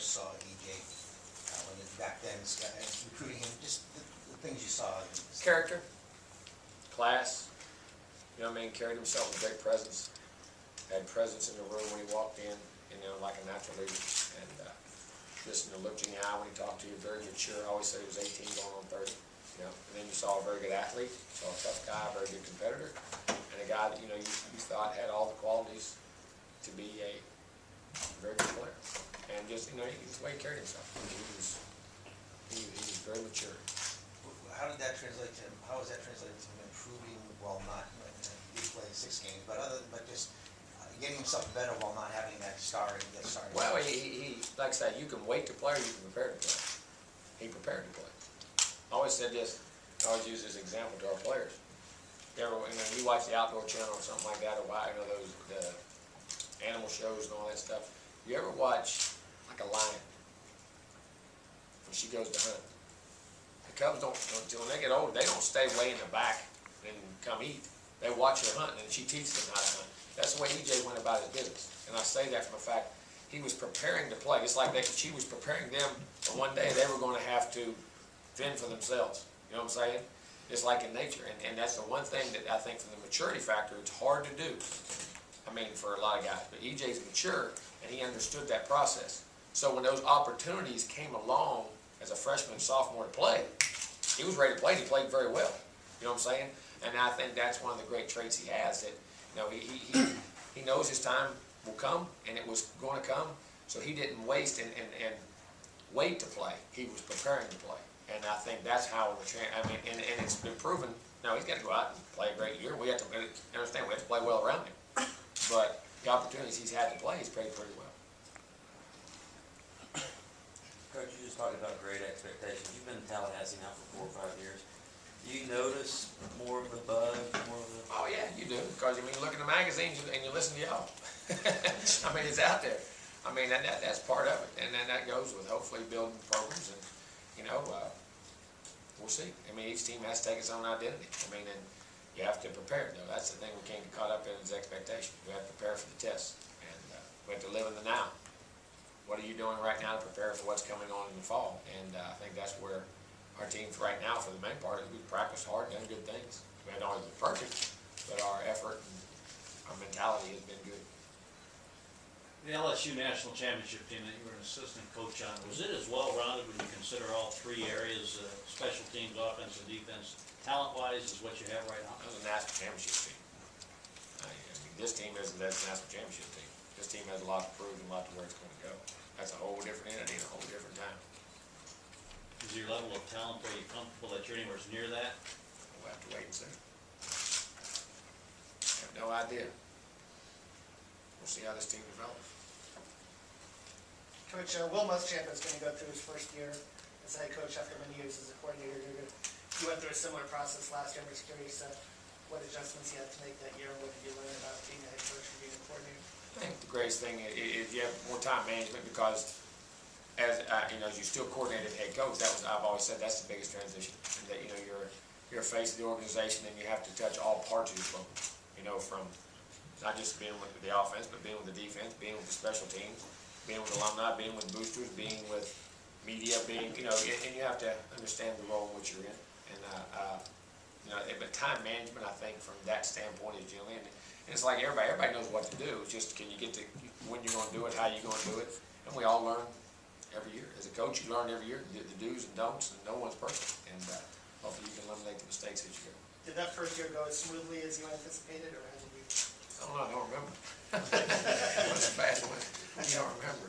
first saw EJ, back then, and recruiting him, just the things you saw? Character, class, you know what I mean, carried himself with great presence, had presence in the room when he walked in, like a natural leader, and just, looked in the eye when he talked to you, very mature. I always said he was 18 going on 30, and then you saw a very good athlete, saw a tough guy, a very good competitor, and a guy that, you thought had all the qualities to be a very good player. And just, the way he carried himself, he was very mature. How did that translate to him? How was that translated to him improving while not, he played 6 games, but just getting himself better while not having that starting? Well, he like I said, you can wait to play or you can prepare to play. He prepared to play. I always said this, I always use this example to our players. You watch the Outdoor Channel or something like that, or those the animal shows and all that stuff. You ever watch like a lion when she goes to hunt? The cubs don't until they get older, they don't stay way in the back and come eat. They watch her hunt and she teaches them how to hunt. That's the way EJ went about his business. And I say that from the fact he was preparing to play. It's like she was preparing them for one day they were going to have to fend for themselves. You know what I'm saying? It's like in nature. And that's the one thing that I think from the maturity factor, it's hard to do. For a lot of guys. But EJ's mature and he understood that process. So when those opportunities came along as a freshman and sophomore to play, he was ready to play and he played very well. You know what I'm saying? And I think that's one of the great traits he has, that he knows his time will come, and it was going to come, so he didn't waste and wait to play. He was preparing to play, and I think that's how and it's been proven. Now he's got to go out and play a great year. We have to understand we have to play well around him, but the opportunities he's had to play, he's played pretty well. Coach, you just talked about great expectations. You've been in Tallahassee now for 4 or 5 years. Do you notice more of the buzz, more of the... Oh yeah, you do, because you look in the magazines and you listen to y'all. It's out there. That's part of it, and then that goes with hopefully building programs, and we'll see. Each team has to take its own identity. And you have to prepare. Though that's the thing we can't get caught up in is expectation. We have to prepare for the test, and we have to live in the now. What are you doing right now to prepare for what's coming on in the fall? And I think that's where our teams right now, for the main part, we've practiced hard and done good things. We haven't always been perfect, but our effort and our mentality has been good. The LSU National Championship team that you were an assistant coach on, was it as well-rounded when you consider all 3 areas, special teams, offense, and defense, talent-wise, as what you have right now? It was a national championship team. This team isn't that national championship team. This team has a lot to prove and a lot to where it's going to go. That's a whole different entity and a whole different time. Is your level of talent, are you comfortable that you're anywhere near that? We'll have to wait and see. I have no idea. We'll see how this team develops. Coach, Will Muschamp's going to go through his first year as head coach after many years as a coordinator. You went through a similar process last year. I'm just curious what adjustments you had to make that year. What did you learn about being a head coach and being a coordinator? I think the greatest thing is you have more time management, because as you still coordinated head coach, I've always said that's the biggest transition. That you're a face of the organization and you have to touch all parts of your program. From not just being with the offense, but being with the defense, being with the special teams, being with alumni, being with boosters, being with media, and you have to understand the role in which you're in. But time management, I think, from that standpoint is generally, and it's like everybody knows what to do. It's just, can you get to when you're going to do it, how you're going to do it, and we all learn every year. As a coach, you learn every year the do's and don'ts, and no one's perfect. And hopefully you can eliminate the mistakes that you do. Did that first year go as smoothly as you anticipated, or how did you? I don't remember. It was a fast one. You don't remember.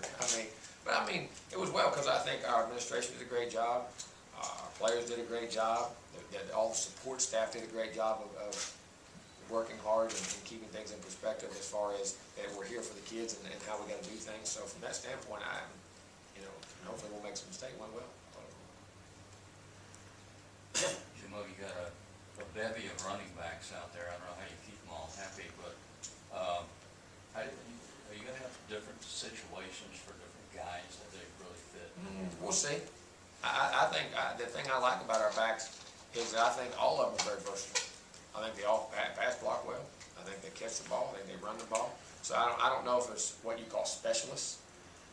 It was well, because I think our administration did a great job. Our players did a great job. All the support staff did a great job of working hard and keeping things in perspective as far as that we're here for the kids and how we got to do things. So from that standpoint, hopefully we'll make some mistakes. Went well. Jimbo, you got a bevy of running backs out there. I don't know how you keep them all happy, but are you going to have different situations for different guys that they really fit? We'll see. I think the thing I like about our backs is that I think all of them are very versatile. I think they all pass block well. I think they catch the ball. I think they run the ball. So I don't know if it's what you call specialists.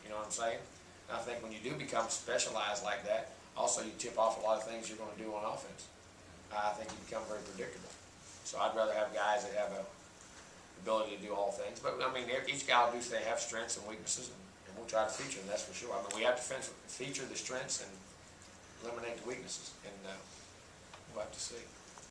You know what I'm saying? I think when you do become specialized like that, also you tip off a lot of things you're gonna do on offense. I think you become very predictable. So I'd rather have guys that have a ability to do all things, but I mean, each guy will do, they have strengths and weaknesses, and we'll try to feature them, that's for sure. I mean, we have to feature the strengths and eliminate the weaknesses, and we'll have to see.